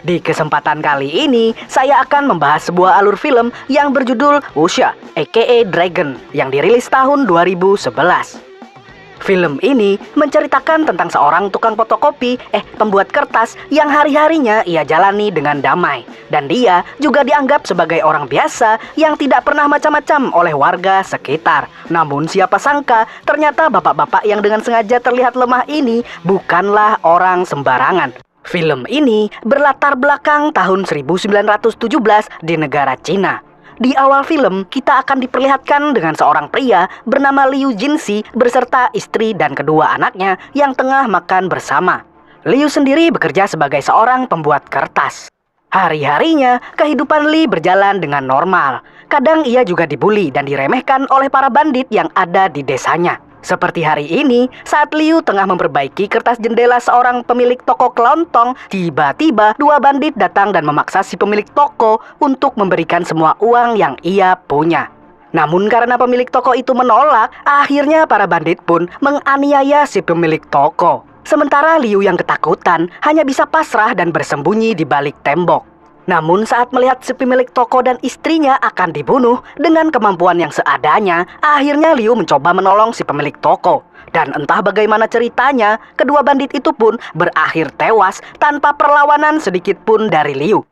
Di kesempatan kali ini, saya akan membahas sebuah alur film yang berjudul Wuxia, aka Dragon, yang dirilis tahun 2011. Film ini menceritakan tentang seorang tukang fotokopi, pembuat kertas yang hari-harinya ia jalani dengan damai. Dan dia juga dianggap sebagai orang biasa yang tidak pernah macam-macam oleh warga sekitar. Namun siapa sangka, ternyata bapak-bapak yang dengan sengaja terlihat lemah ini bukanlah orang sembarangan. Film ini berlatar belakang tahun 1917 di negara Cina. Di awal film, kita akan diperlihatkan dengan seorang pria bernama Liu Jinxi beserta istri dan kedua anaknya yang tengah makan bersama. Liu sendiri bekerja sebagai seorang pembuat kertas. Hari-harinya, kehidupan Li berjalan dengan normal. Kadang ia juga dibully dan diremehkan oleh para bandit yang ada di desanya. Seperti hari ini, saat Liu tengah memperbaiki kertas jendela seorang pemilik toko kelontong, tiba-tiba dua bandit datang dan memaksa si pemilik toko untuk memberikan semua uang yang ia punya. Namun karena pemilik toko itu menolak, akhirnya para bandit pun menganiaya si pemilik toko. Sementara Liu yang ketakutan hanya bisa pasrah dan bersembunyi di balik tembok. Namun saat melihat si pemilik toko dan istrinya akan dibunuh dengan kemampuan yang seadanya, akhirnya Liu mencoba menolong si pemilik toko. Dan entah bagaimana ceritanya, kedua bandit itu pun berakhir tewas tanpa perlawanan sedikit pun dari Liu.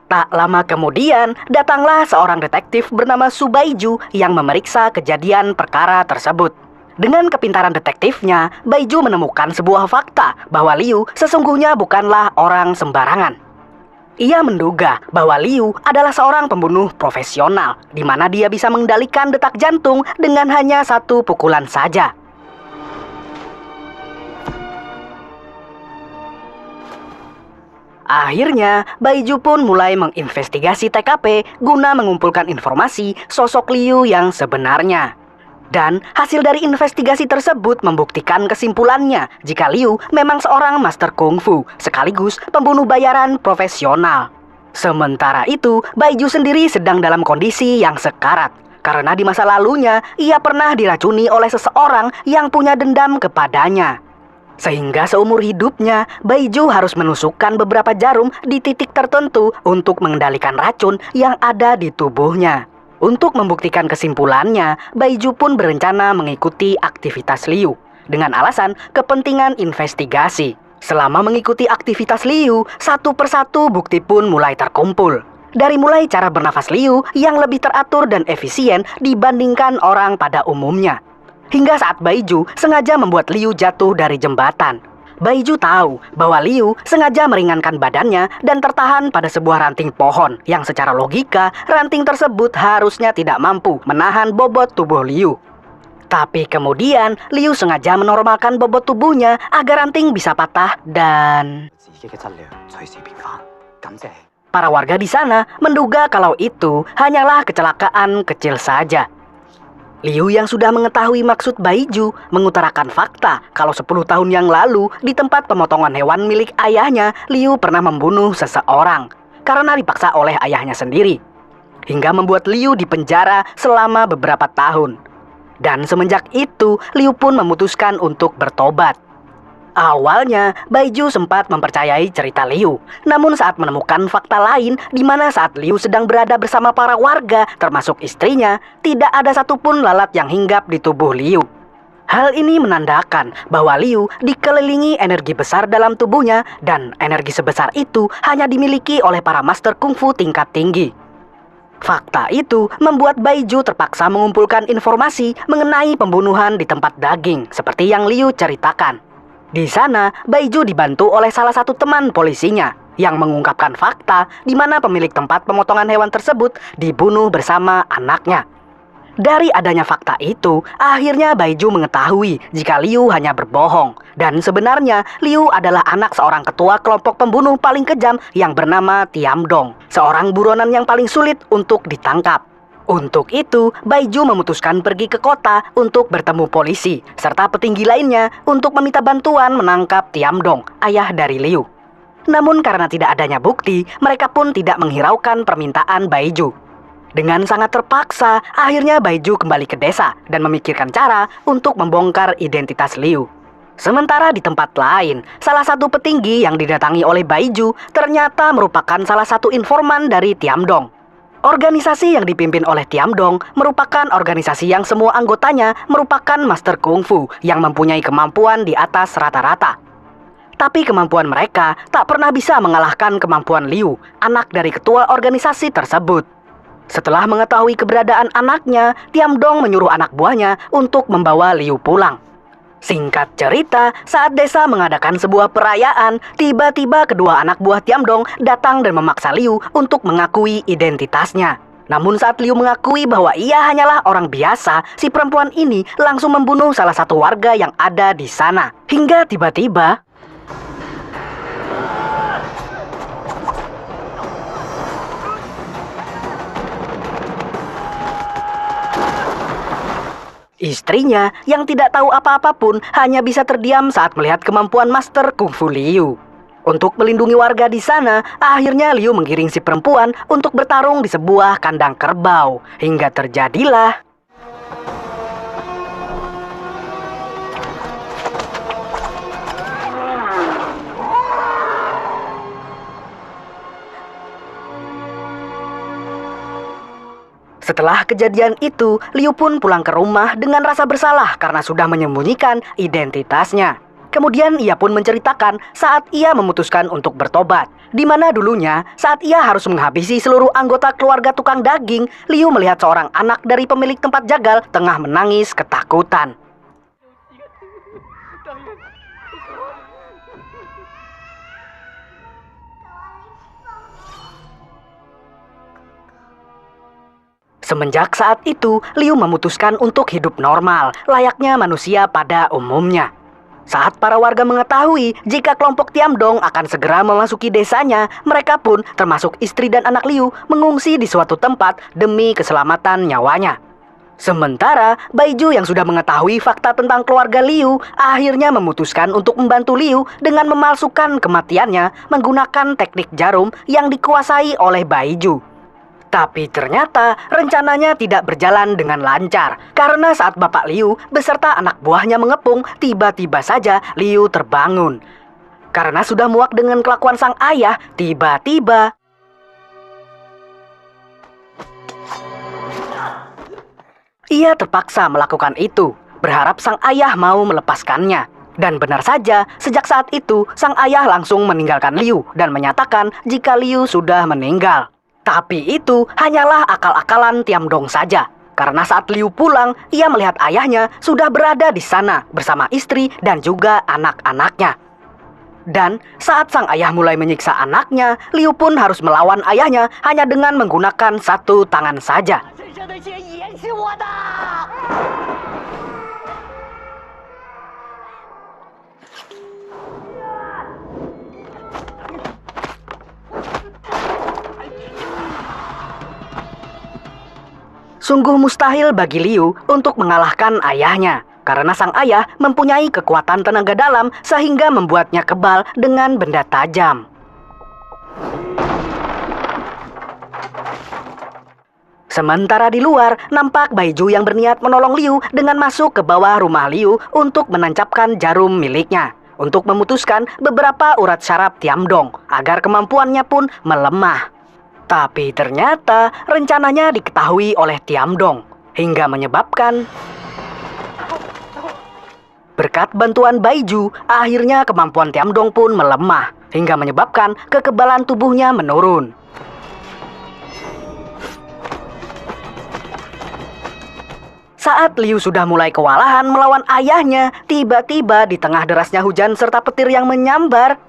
Tak lama kemudian, datanglah seorang detektif bernama Su Baiju yang memeriksa kejadian perkara tersebut. Dengan kepintaran detektifnya, Baiju menemukan sebuah fakta bahwa Liu sesungguhnya bukanlah orang sembarangan. Ia menduga bahwa Liu adalah seorang pembunuh profesional, di mana dia bisa mengendalikan detak jantung dengan hanya satu pukulan saja. Akhirnya, Baiju pun mulai menginvestigasi TKP guna mengumpulkan informasi sosok Liu yang sebenarnya. Dan hasil dari investigasi tersebut membuktikan kesimpulannya jika Liu memang seorang master kungfu sekaligus pembunuh bayaran profesional. Sementara itu, Baiju sendiri sedang dalam kondisi yang sekarat. Karena di masa lalunya, ia pernah diracuni oleh seseorang yang punya dendam kepadanya. Sehingga seumur hidupnya, Baiju harus menusukkan beberapa jarum di titik tertentu untuk mengendalikan racun yang ada di tubuhnya. Untuk membuktikan kesimpulannya, Baiju pun berencana mengikuti aktivitas Liu dengan alasan kepentingan investigasi. Selama mengikuti aktivitas Liu, satu persatu bukti pun mulai terkumpul. Dari mulai cara bernafas Liu yang lebih teratur dan efisien dibandingkan orang pada umumnya. Hingga saat Baiju sengaja membuat Liu jatuh dari jembatan. Baiju tahu bahwa Liu sengaja meringankan badannya dan tertahan pada sebuah ranting pohon yang secara logika ranting tersebut harusnya tidak mampu menahan bobot tubuh Liu. Tapi kemudian Liu sengaja menormalkan bobot tubuhnya agar ranting bisa patah dan... Para warga di sana menduga kalau itu hanyalah kecelakaan kecil saja. Liu yang sudah mengetahui maksud Baiju mengutarakan fakta kalau 10 tahun yang lalu di tempat pemotongan hewan milik ayahnya, Liu pernah membunuh seseorang karena dipaksa oleh ayahnya sendiri, hingga membuat Liu dipenjara selama beberapa tahun. Dan semenjak itu, Liu pun memutuskan untuk bertobat. Awalnya, Baiju sempat mempercayai cerita Liu. Namun saat menemukan fakta lain, di mana saat Liu sedang berada bersama para warga, termasuk istrinya, tidak ada satupun lalat yang hinggap di tubuh Liu. Hal ini menandakan bahwa Liu dikelilingi energi besar dalam tubuhnya, dan energi sebesar itu hanya dimiliki oleh para master kungfu tingkat tinggi. Fakta itu membuat Baiju terpaksa mengumpulkan informasi mengenai pembunuhan di tempat daging, seperti yang Liu ceritakan. Di sana, Baiju dibantu oleh salah satu teman polisinya yang mengungkapkan fakta di mana pemilik tempat pemotongan hewan tersebut dibunuh bersama anaknya. Dari adanya fakta itu, akhirnya Baiju mengetahui jika Liu hanya berbohong. Dan sebenarnya, Liu adalah anak seorang ketua kelompok pembunuh paling kejam yang bernama Tiamdong, seorang buronan yang paling sulit untuk ditangkap. Untuk itu, Baiju memutuskan pergi ke kota untuk bertemu polisi serta petinggi lainnya untuk meminta bantuan menangkap Tiamdong, ayah dari Liu. Namun karena tidak adanya bukti, mereka pun tidak menghiraukan permintaan Baiju. Dengan sangat terpaksa, akhirnya Baiju kembali ke desa dan memikirkan cara untuk membongkar identitas Liu. Sementara di tempat lain, salah satu petinggi yang didatangi oleh Baiju ternyata merupakan salah satu informan dari Tiamdong. Organisasi yang dipimpin oleh Tiamdong merupakan organisasi yang semua anggotanya merupakan master kungfu yang mempunyai kemampuan di atas rata-rata. Tapi kemampuan mereka tak pernah bisa mengalahkan kemampuan Liu, anak dari ketua organisasi tersebut. Setelah mengetahui keberadaan anaknya, Tiamdong menyuruh anak buahnya untuk membawa Liu pulang. Singkat cerita, saat desa mengadakan sebuah perayaan, tiba-tiba kedua anak buah Tiamdong datang dan memaksa Liu untuk mengakui identitasnya. Namun saat Liu mengakui bahwa ia hanyalah orang biasa, si perempuan ini langsung membunuh salah satu warga yang ada di sana. Hingga tiba-tiba istrinya yang tidak tahu apa-apa pun hanya bisa terdiam saat melihat kemampuan master kungfu Liu. Untuk melindungi warga di sana, akhirnya Liu menggiring si perempuan untuk bertarung di sebuah kandang kerbau. Hingga terjadilah Setelah kejadian itu, Liu pun pulang ke rumah dengan rasa bersalah karena sudah menyembunyikan identitasnya. Kemudian ia pun menceritakan saat ia memutuskan untuk bertobat. Di mana dulunya, saat ia harus menghabisi seluruh anggota keluarga tukang daging, Liu melihat seorang anak dari pemilik tempat jagal tengah menangis ketakutan. Semenjak saat itu, Liu memutuskan untuk hidup normal, layaknya manusia pada umumnya. Saat para warga mengetahui jika kelompok Tiamdong akan segera memasuki desanya, mereka pun, termasuk istri dan anak Liu, mengungsi di suatu tempat demi keselamatan nyawanya. Sementara, Baiju yang sudah mengetahui fakta tentang keluarga Liu, akhirnya memutuskan untuk membantu Liu dengan memalsukan kematiannya menggunakan teknik jarum yang dikuasai oleh Baiju. Tapi ternyata rencananya tidak berjalan dengan lancar karena saat Bapak Liu beserta anak buahnya mengepung, tiba-tiba saja Liu terbangun. Karena sudah muak dengan kelakuan sang ayah, tiba-tiba ia terpaksa melakukan itu, berharap sang ayah mau melepaskannya. Dan benar saja, sejak saat itu sang ayah langsung meninggalkan Liu dan menyatakan jika Liu sudah meninggal. Tapi itu hanyalah akal-akalan Tiamdong saja. Karena saat Liu pulang, ia melihat ayahnya sudah berada di sana bersama istri dan juga anak-anaknya. Dan saat sang ayah mulai menyiksa anaknya, Liu pun harus melawan ayahnya hanya dengan menggunakan satu tangan saja. Sungguh mustahil bagi Liu untuk mengalahkan ayahnya, karena sang ayah mempunyai kekuatan tenaga dalam sehingga membuatnya kebal dengan benda tajam. Sementara di luar, nampak Baiju yang berniat menolong Liu dengan masuk ke bawah rumah Liu untuk menancapkan jarum miliknya, untuk memutuskan beberapa urat syaraf Tiamdong, agar kemampuannya pun melemah. Tapi ternyata rencananya diketahui oleh Tiamdong, hingga menyebabkan berkat bantuan Baiju, akhirnya kemampuan Tiamdong pun melemah, hingga menyebabkan kekebalan tubuhnya menurun. Saat Liu sudah mulai kewalahan melawan ayahnya, tiba-tiba di tengah derasnya hujan serta petir yang menyambar,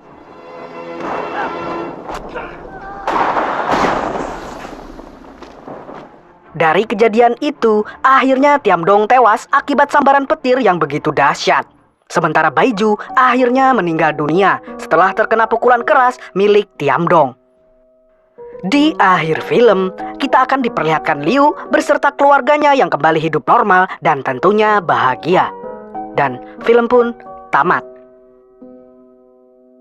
dari kejadian itu, akhirnya Tiamdong tewas akibat sambaran petir yang begitu dahsyat. Sementara Baiju akhirnya meninggal dunia setelah terkena pukulan keras milik Tiamdong. Di akhir film, kita akan diperlihatkan Liu beserta keluarganya yang kembali hidup normal dan tentunya bahagia. Dan film pun tamat.